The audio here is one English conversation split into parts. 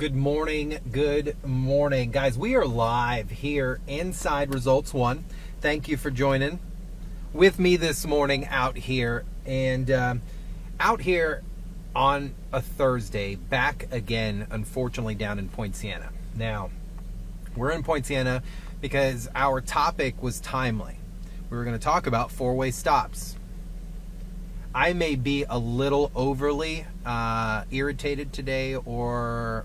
Good morning, guys. We are live here inside Results One. Thank you for joining with me this morning out here, and out here on a Thursday, back again, unfortunately, down in Poinciana. Now, we're in Poinciana because our topic was timely. We were going to talk about four-way stops. I may be a little overly irritated today, or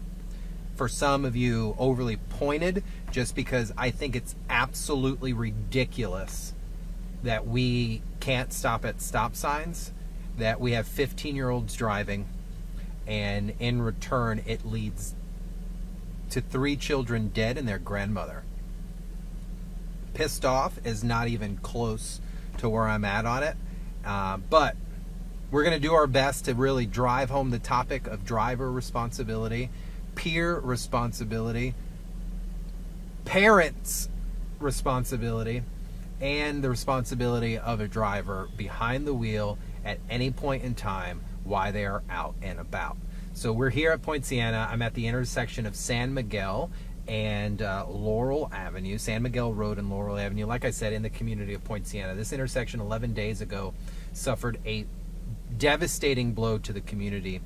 for some of you, overly pointed, just because I think it's absolutely ridiculous that we can't stop at stop signs, that we have 15-year-olds driving, and in return it leads to 3 children dead and their grandmother. Pissed off is not even close to where I'm at on it, but we're going to do our best to really drive home the topic of driver responsibility, peer responsibility, parents' responsibility, and the responsibility of a driver behind the wheel at any point in time while they are out and about. So we're here at Poinciana. I'm at the intersection of San Miguel and Laurel Avenue, San Miguel Road and Laurel Avenue. Like I said, in the community of Poinciana. This intersection 11 days ago suffered a devastating blow to the community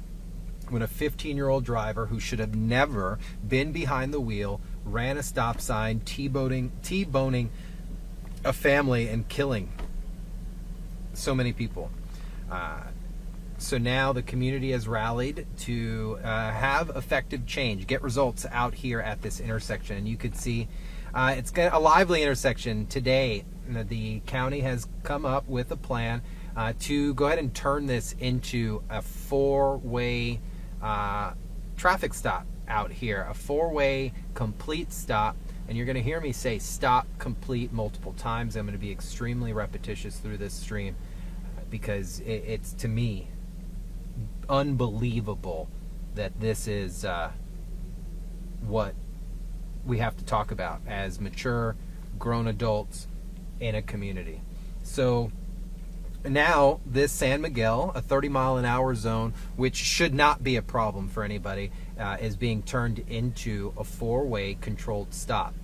when a 15-year-old driver who should have never been behind the wheel ran a stop sign, T-boning a family and killing so many people. So now the community has rallied to have effective change, get results out here at this intersection. And you could see it's a lively intersection today. The county has come up with a plan to go ahead and turn this into a 4-way traffic stop out here, a 4-way complete stop. And you're going to hear me say stop complete multiple times. I'm going to be extremely repetitious through this stream because it's, to me, unbelievable that this is what we have to talk about as mature, grown adults in a community. So now this San Miguel, a 30-mile-an-hour zone, which should not be a problem for anybody, is being turned into a 4-way controlled stop.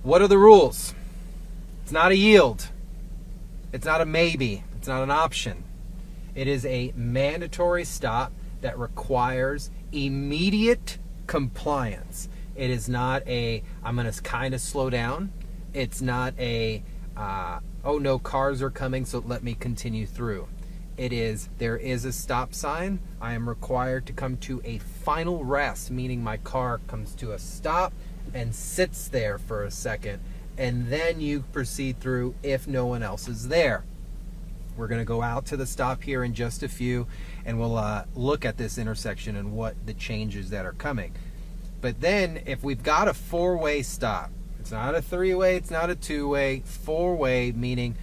What are the rules? It's not a yield. It's not a maybe. It's not an option. It is a mandatory stop that requires immediate compliance. It is not a, I'm going to kind of slow down. It's not a, oh no, cars are coming, so let me continue through. It is, there is a stop sign. I am required to come to a final rest, meaning my car comes to a stop and sits there for a second, and then you proceed through if no one else is there. We're going to go out to the stop here in just a few, and we'll look at this intersection and what the changes that are coming. But then if we've got a 4-way stop, it's not a 3-way, it's not a 2-way, 4-way, meaning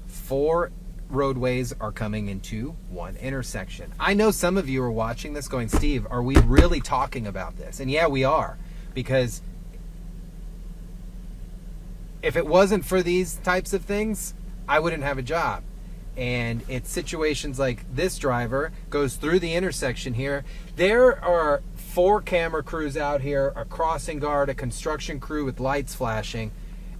4 roadways are coming into one intersection. I know some of you are watching this going, Steve, are we really talking about this? And yeah, we are, because if it wasn't for these types of things, I wouldn't have a job. And it's situations like this driver goes through the intersection here. There are 4 camera crews out here, a crossing guard, a construction crew with lights flashing,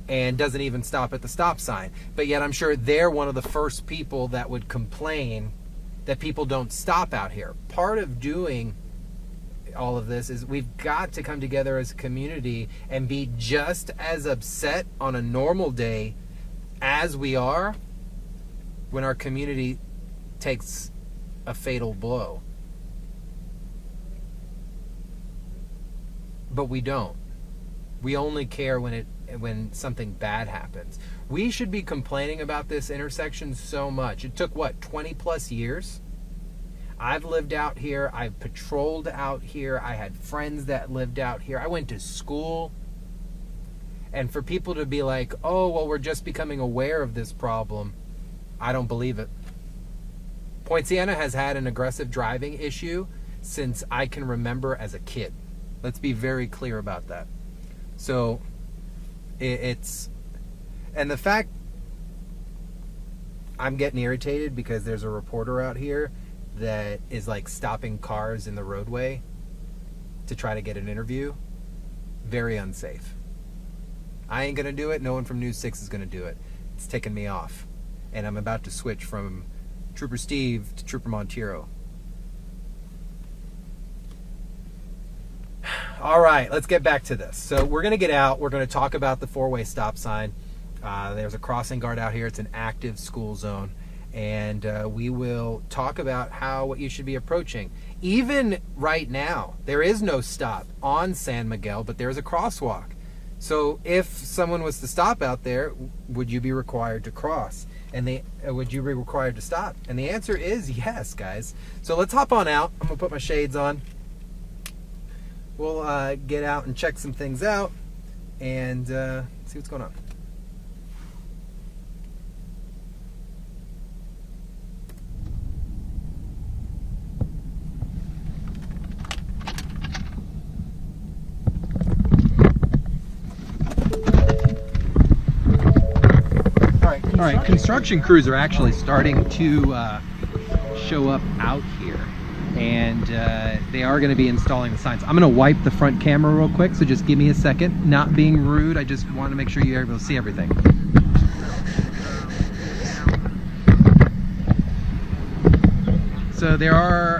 and doesn't even stop at the stop sign. But yet I'm sure they're one of the first people that would complain that people don't stop out here. Part of doing all of this is we've got to come together as a community and be just as upset on a normal day as we are when our community takes a fatal blow. But we don't. We only care when something bad happens. We should be complaining about this intersection so much. It took, what, 20 plus years? I've lived out here. I've patrolled out here. I had friends that lived out here. I went to school. And for people to be like, oh, well, we're just becoming aware of this problem, I don't believe it. Poinciana has had an aggressive driving issue since I can remember as a kid. Let's be very clear about that. So it's, and the fact I'm getting irritated because there's a reporter out here that is like stopping cars in the roadway. to try to get an interview, very unsafe. I ain't gonna do it. No one from News 6 is gonna do it. It's taken me off, and I'm about to switch from Trooper Steve to Trooper Monteiro. All right, let's get back to this. So we're going to get out. We're going to talk about the four-way stop sign. There's a crossing guard out here. It's an active school zone. And we will talk about what you should be approaching. Even right now, there is no stop on San Miguel, but there's a crosswalk. So if someone was to stop out there, would you be required to cross? And would you be required to stop? And the answer is yes, guys. So let's hop on out. I'm going to put my shades on. We'll get out and check some things out and see what's going on. All right, construction crews are actually starting to show up out here. And they are going to be installing the signs. I'm going to wipe the front camera real quick, so just give me a second. Not being rude, I just want to make sure you're able to see everything. So there are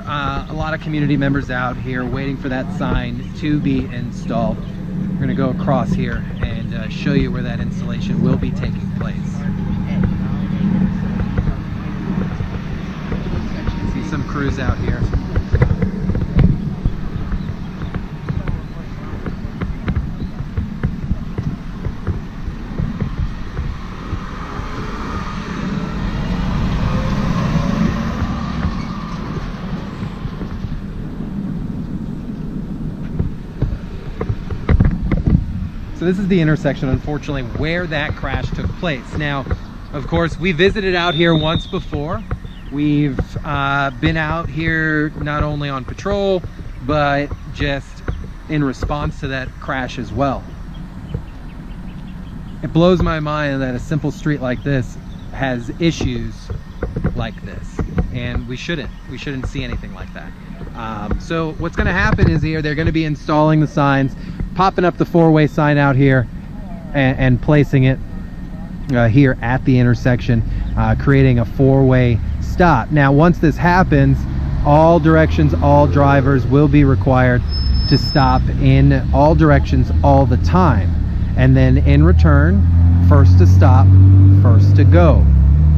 a lot of community members out here waiting for that sign to be installed. We're going to go across here and show you where that installation will be taking place. See some crews out here. So this is the intersection, unfortunately, where that crash took place. Now, of course, we visited out here once before. We've been out here not only on patrol, but just in response to that crash as well. It blows my mind that a simple street like this has issues like this, and we shouldn't see anything like that. So what's going to happen is they're going to be installing the signs, popping up the four-way sign out here and placing it here at the intersection, creating a four-way stop. Now once this happens, all directions, all drivers will be required to stop in all directions all the time, and then in return, first to stop, first to go.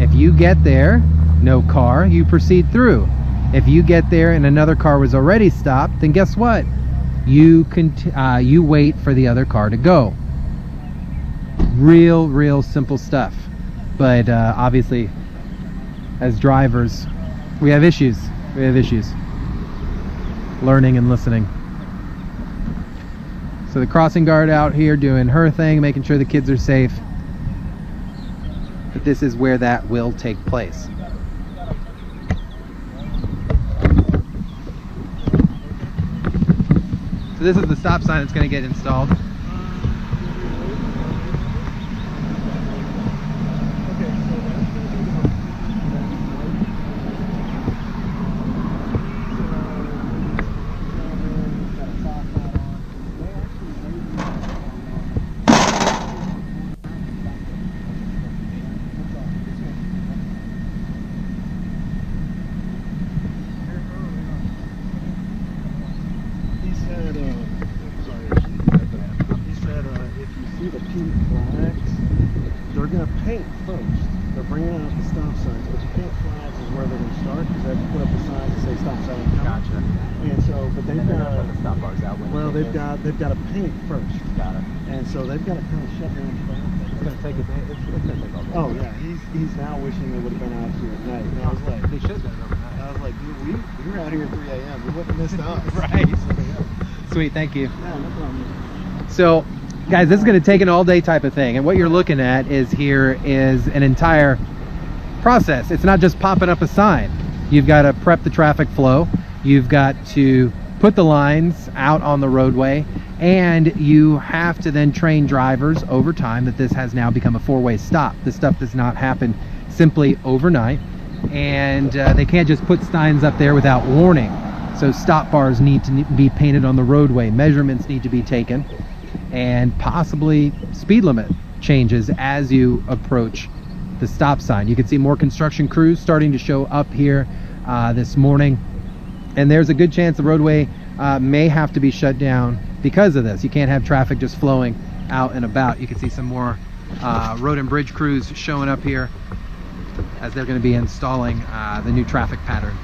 If you get there, no car, you proceed through. If you get there and another car was already stopped, then guess what? You wait for the other car to go. Real simple stuff. But obviously, as drivers, we have issues. Learning and listening. So the crossing guard out here doing her thing, making sure the kids are safe. But this is where that will take place. So this is the stop sign that's going to get installed. They've got to paint first. Got it. And so they've got to kind of shut down. It's going to take advantage. It's going to take all day. Oh yeah, he's now wishing they would have been out here at night. And I was like, they should have done it overnight. I was like, dude, we were out here at 3 a.m. We wouldn't have missed out. Right. Sweet, thank you. Yeah, no problem. So, guys, this is going to take an all-day type of thing, and what you're looking at is an entire process. It's not just popping up a sign. You've got to prep the traffic flow. You've got to put the lines out on the roadway, and you have to then train drivers over time that this has now become a four-way stop. This stuff does not happen simply overnight, and they can't just put signs up there without warning. So stop bars need to be painted on the roadway, measurements need to be taken, and possibly speed limit changes as you approach the stop sign. You can see more construction crews starting to show up here this morning, and there's a good chance the roadway may have to be shut down because of this. You can't have traffic just flowing out and about. You can see some more road and bridge crews showing up here as they're going to be installing the new traffic pattern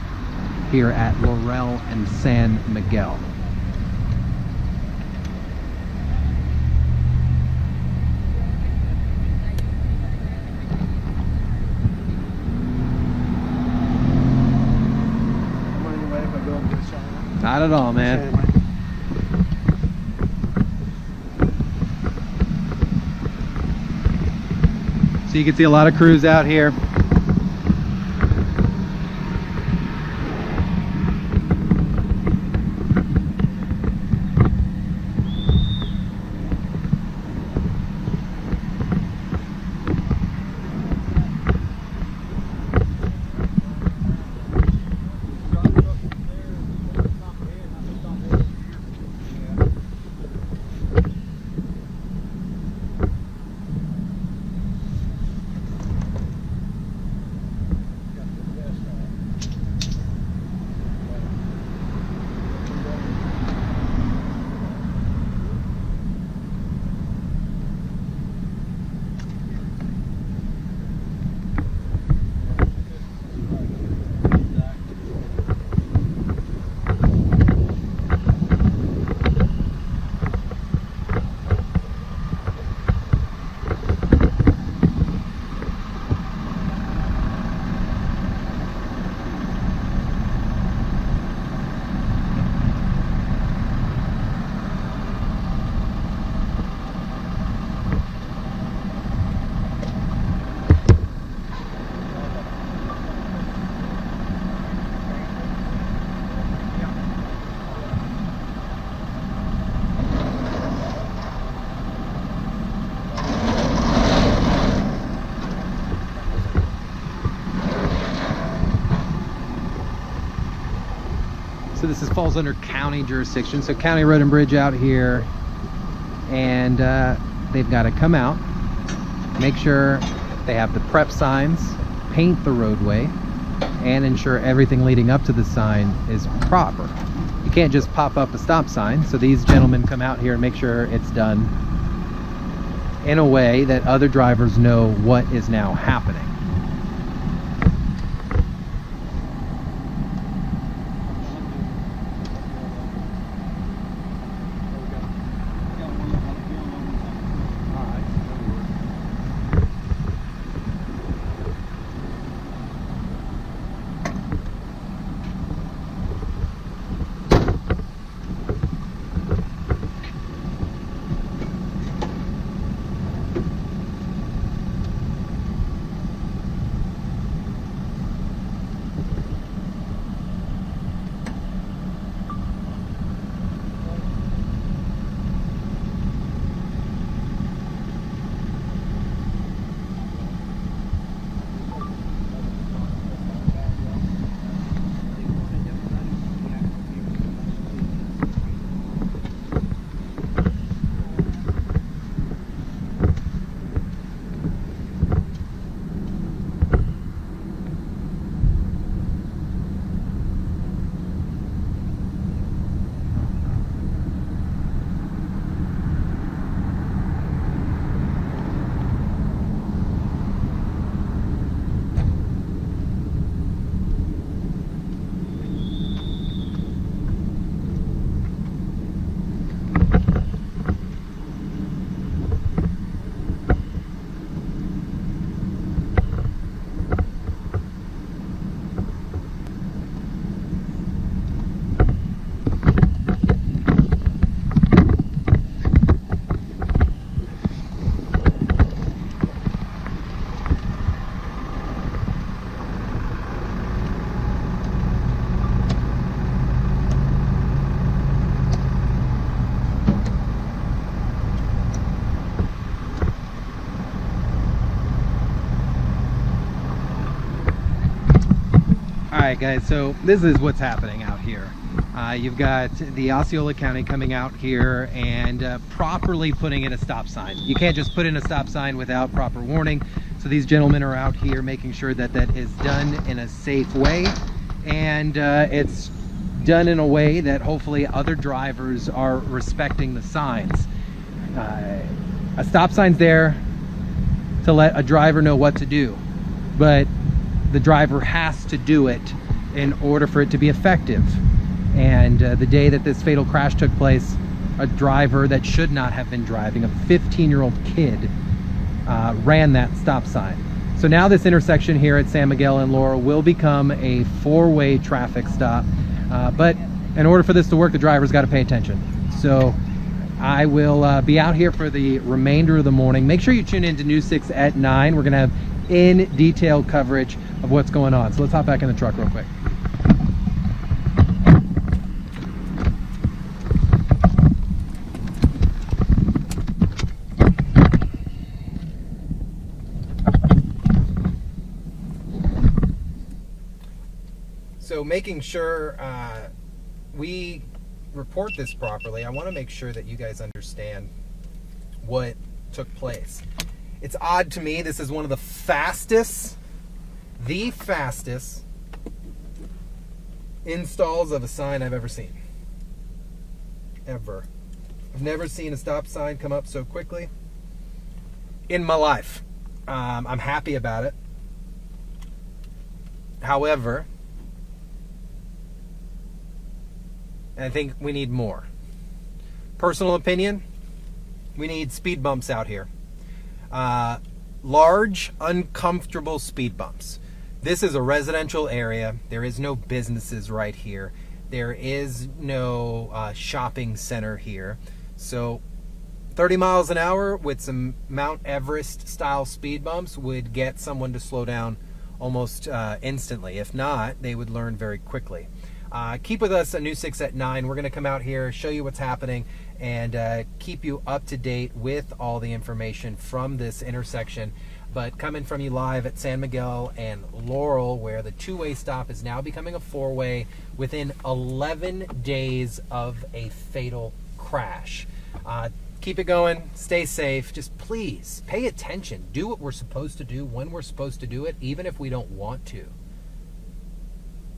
here at Laurel and San Miguel. Not at all, man. So you can see a lot of crews out here. So this falls under county jurisdiction. So county road and bridge out here, and they've got to come out, make sure they have the prep signs, paint the roadway, and ensure everything leading up to the sign is proper. You can't just pop up a stop sign. So these gentlemen come out here and make sure it's done in a way that other drivers know what is now happening. Alright guys, so this is what's happening out here. here. You've got the Osceola County coming out here and properly putting in a stop sign. You can't just put in a stop sign without proper warning. So these gentlemen are out here making sure that that is done in a safe way, and it's done in a way that hopefully other drivers are respecting the signs. A stop sign's there to let a driver know what to do, but the driver has to do it in order for it to be effective. And the day that this fatal crash took place, a driver that should not have been driving, a 15-year-old kid, ran that stop sign. So now this intersection here at San Miguel and Laurel will become a four-way traffic stop. But in order for this to work, the driver's got to pay attention. So I will be out here for the remainder of the morning. Make sure you tune in to News 6 at 9. We're going to have in-detail coverage of what's going on. So let's hop back in the truck real quick. So making sure we report this properly, I want to make sure that you guys understand what took place. It's odd to me, this is one of the fastest installs of a sign I've ever seen. Ever. I've never seen a stop sign come up so quickly in my life. I'm happy about it. However, I think we need more. Personal opinion, we need speed bumps out here. Large, uncomfortable speed bumps. This is a residential area. There is no businesses right here. There is no shopping center here. So 30 miles an hour with some Mount Everest style speed bumps would get someone to slow down almost instantly. If not, they would learn very quickly. Keep with us at News 6 at 9. We're going to come out here, show you what's happening, and keep you up to date with all the information from this intersection. But coming from you live at San Miguel and Laurel, where the two-way stop is now becoming a four-way within 11 days of a fatal crash. Keep it going. Stay safe. Just please pay attention. Do what we're supposed to do when we're supposed to do it, even if we don't want to.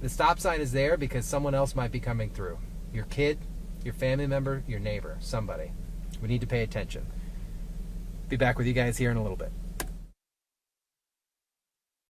The stop sign is there because someone else might be coming through. Your kid, your family member, your neighbor, somebody. We need to pay attention. Be back with you guys here in a little bit.